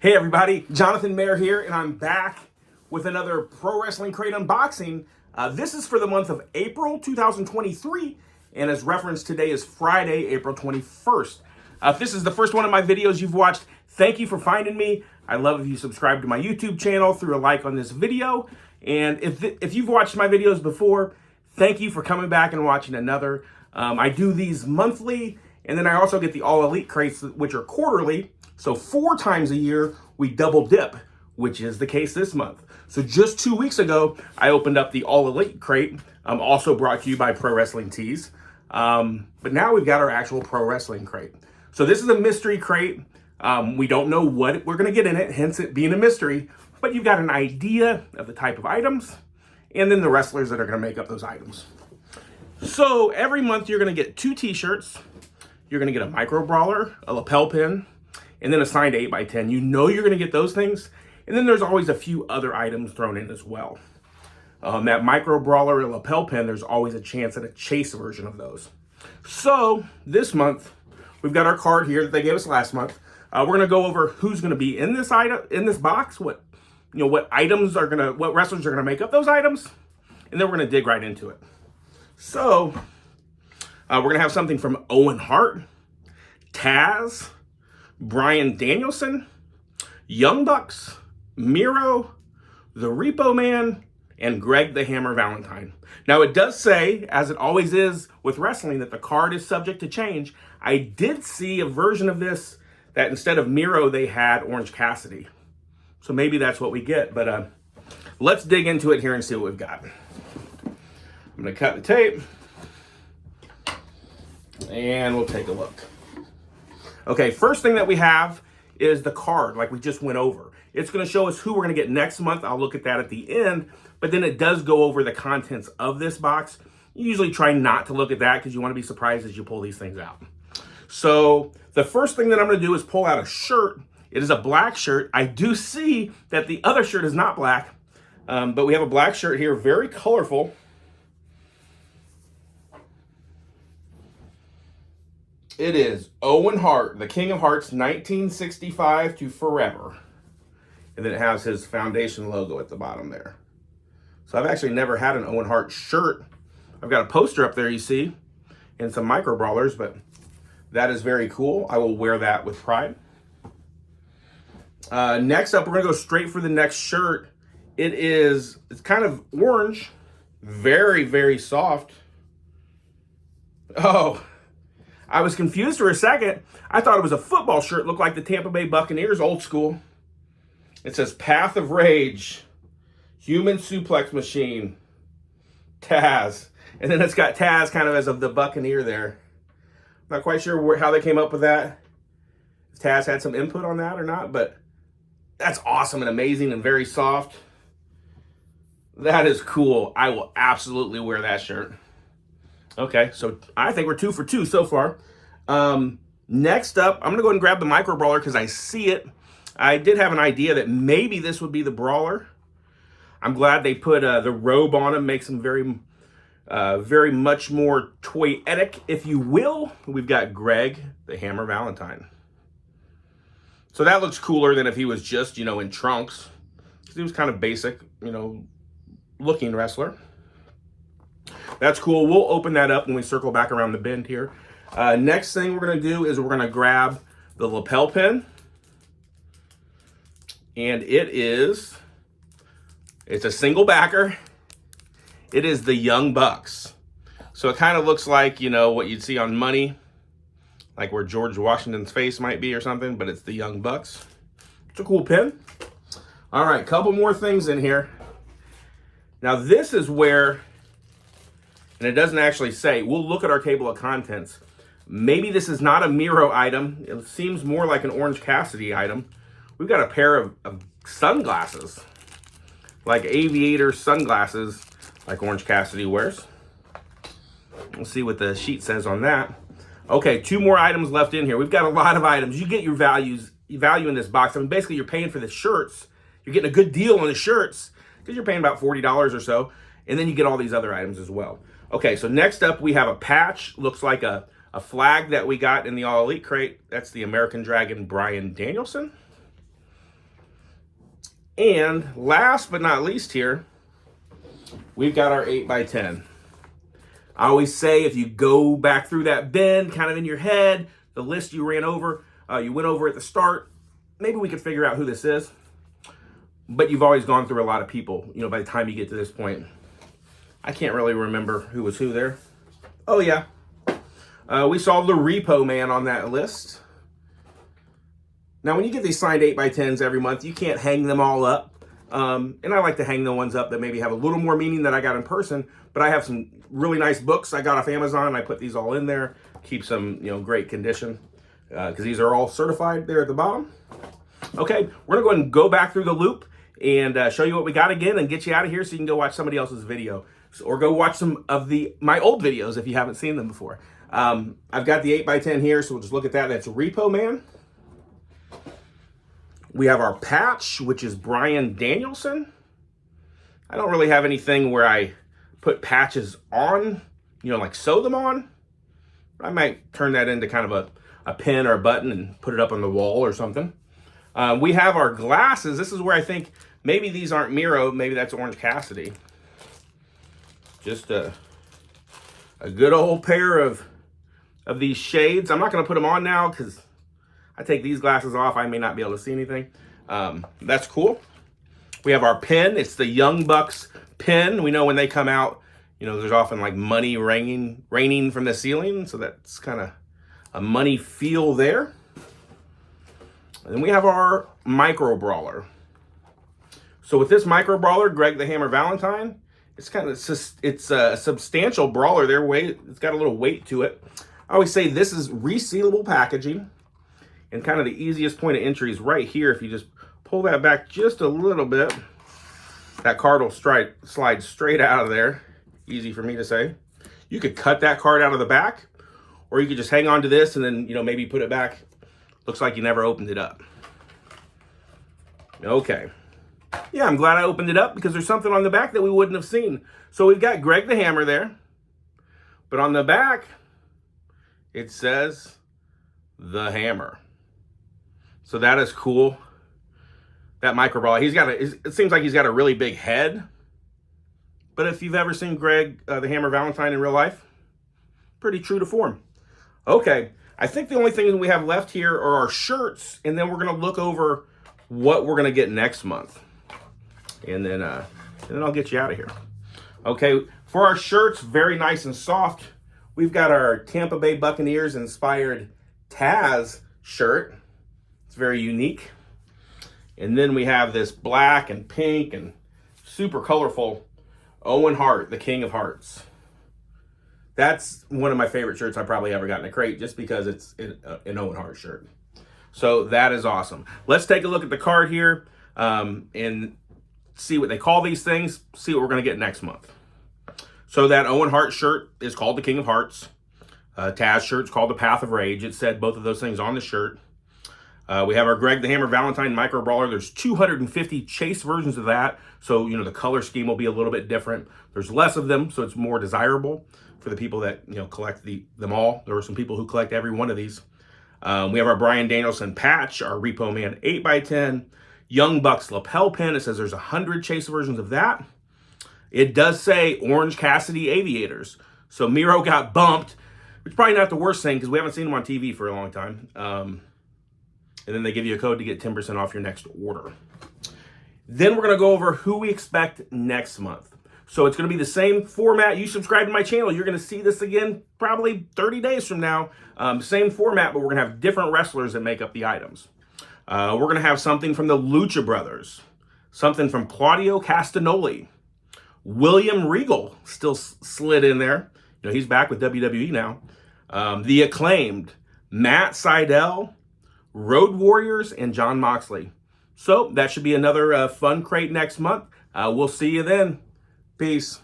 Hey everybody, Jonathan Mayer here, and I'm back with another Pro Wrestling Crate unboxing. This is for the month of April 2023, and as referenced, today is Friday, April 21st. If this is the first one of my videos you've watched, thank you for finding me. I love if you subscribe to my YouTube channel, through a like on this video, and if you've watched my videos before, thank you for coming back and watching another. I do these monthly, and then I also get the All Elite crates, which are quarterly. So 4 times a year, we double dip, which is the case this month. So just 2 weeks ago, I opened up the All Elite crate, also brought to you by Pro Wrestling Tees. But now we've got our actual Pro Wrestling crate. So this is a mystery crate. We don't know what we're going to get in it, hence it being a mystery. But you've got an idea of the type of items, and then the wrestlers that are going to make up those items. So every month, you're going to get 2 t-shirts. You're going to get a micro brawler, a lapel pin, and then a signed 8x10. You know you're going to get those things. And then there's always a few other items thrown in as well. That micro brawler and lapel pin, there's always a chance at a chase version of those. So this month, we've got our card here that they gave us last month. We're going to go over who's going to be in this item, in this box, what items are going to, what wrestlers are going to make up those items, and then we're going to dig right into it. So we're going to have something from Owen Hart, Taz, Bryan Danielson, Young Bucks, Miro, the Repo Man, and Greg the Hammer Valentine. Now it does say, as it always is with wrestling, that the card is subject to change. I did see a version of this that instead of Miro, they had Orange Cassidy. So maybe that's what we get, but let's dig into it here and see what we've got. I'm gonna cut the tape, and we'll take a look. Okay, first thing that we have is the card, like we just went over. It's going to show us who we're going to get next month. I'll look at that at the end, but then it does go over the contents of this box. You usually try not to look at that because you want to be surprised as you pull these things out. So the first thing that I'm going to do is pull out a shirt. It is a black shirt. I do see that the other shirt is not black, but we have a black shirt here, very colorful. It is Owen Hart, the King of Hearts, 1965 to forever. And then it has his foundation logo at the bottom there. So I've actually never had an Owen Hart shirt. I've got a poster up there, you see, and some micro brawlers, but that is very cool. I will wear that with pride. Next up, we're going to go straight for the next shirt. It's kind of orange, very, very soft. Oh, I was confused for a second. I thought it was a football shirt. Looked like the Tampa Bay Buccaneers, old school. It says Path of Rage, Human Suplex Machine, Taz. And then it's got Taz kind of as of the Buccaneer there. Not quite sure how they came up with that. If Taz had some input on that or not, but that's awesome and amazing and very soft. That is cool. I will absolutely wear that shirt. Okay, so I think we're 2 for 2 so far. Next up, I'm going to go ahead and grab the micro brawler because I see it. I did have an idea that maybe this would be the brawler. I'm glad they put the robe on him, makes him very much more toyetic, if you will. We've got Greg the Hammer Valentine. So that looks cooler than if he was just, in trunks. Because he was kind of basic, looking wrestler. That's cool. We'll open that up when we circle back around the bend here. Next thing we're going to do is we're going to grab the lapel pin. And it's a single backer. It is the Young Bucks. So it kind of looks like, what you'd see on Money, like where George Washington's face might be or something, but it's the Young Bucks. It's a cool pin. All right, couple more things in here. Now this is where, and it doesn't actually say, we'll look at our table of contents. Maybe this is not a Miro item. It seems more like an Orange Cassidy item. We've got a pair of sunglasses, like aviator sunglasses, like Orange Cassidy wears. We'll see what the sheet says on that. Okay, 2 more items left in here. We've got a lot of items. You get your value in this box. I mean, basically, you're paying for the shirts. You're getting a good deal on the shirts because you're paying about $40 or so. And then you get all these other items as well. Okay, so next up, we have a patch. Looks like a flag that we got in the All Elite crate. That's the American Dragon Bryan Danielson. And last but not least here, we've got our 8x10. I always say if you go back through that bin, kind of in your head, the list you ran over, you went over at the start, maybe we could figure out who this is. But you've always gone through a lot of people, by the time you get to this point. I can't really remember who was who there. Oh, yeah. We saw the Repo Man on that list. Now, when you get these signed 8x10s every month, you can't hang them all up. And I like to hang the ones up that maybe have a little more meaning than I got in person. But I have some really nice books I got off Amazon. I put these all in there. Keeps them, great condition. Because these are all certified there at the bottom. Okay, we're going to go ahead and go back through the loop and show you what we got again and get you out of here so you can go watch somebody else's video. Or go watch some of my old videos if you haven't seen them before. I've got the 8x10 here, so we'll just look at that. That's Repo Man. We have our patch, which is Bryan Danielson. I don't really have anything where I put patches on, like sew them on. I might turn that into kind of a pin or a button and put it up on the wall or something. We have our glasses. This is where I think maybe these aren't Miro. Maybe that's Orange Cassidy. Just a good old pair of these shades. I'm not going to put them on now because I take these glasses off. I may not be able to see anything. That's cool. We have our pin. It's the Young Bucks pin. We know when they come out, there's often like money raining from the ceiling. So that's kind of a money feel there. And then we have our Micro Brawler. So with this Micro Brawler, Greg the Hammer Valentine, it's a substantial brawler there. It's got a little weight to it. I always say this is resealable packaging. And kind of the easiest point of entry is right here. If you just pull that back just a little bit, that card will slide straight out of there. Easy for me to say. You could cut that card out of the back, or you could just hang on to this and then, maybe put it back. Looks like you never opened it up. Okay. Yeah, I'm glad I opened it up because there's something on the back that we wouldn't have seen. So we've got Greg the Hammer there. But on the back, it says The Hammer. So that is cool. That Micro Brawler, it seems like he's got a really big head. But if you've ever seen Greg the Hammer Valentine in real life, pretty true to form. Okay, I think the only thing we have left here are our shirts, and then we're going to look over what we're going to get next month. And then I'll get you out of here. Okay, for our shirts, very nice and soft, we've got our Tampa Bay Buccaneers inspired Taz shirt. It's very unique. And then we have this black and pink and super colorful Owen Hart, the King of Hearts. That's one of my favorite shirts I've probably ever gotten a crate just because it's an Owen Hart shirt. So that is awesome. Let's take a look at the card here and see what they call these things, see what we're going to get next month. So that Owen Hart shirt is called the King of Hearts. Taz shirt's called the Path of Rage. It said both of those things on the shirt. We have our Greg the Hammer Valentine Micro Brawler. There's 250 chase versions of that. So, the color scheme will be a little bit different. There's less of them, so it's more desirable for the people that, collect them all. There are some people who collect every one of these. We have our Bryan Danielson patch, our Repo Man 8x10, Young Bucks lapel pin. It says there's 100 chase versions of that. It does say Orange Cassidy Aviators. So Miro got bumped, which is probably not the worst thing because we haven't seen him on TV for a long time. And then they give you a code to get 10% off your next order. Then we're going to go over who we expect next month. So it's going to be the same format. You subscribe to my channel, you're going to see this again probably 30 days from now. Same format, but we're going to have different wrestlers that make up the items. We're going to have something from the Lucha Brothers, something from Claudio Castagnoli, William Regal still slid in there. He's back with WWE now. The Acclaimed, Matt Sydal, Road Warriors, and Jon Moxley. So that should be another fun crate next month. We'll see you then. Peace.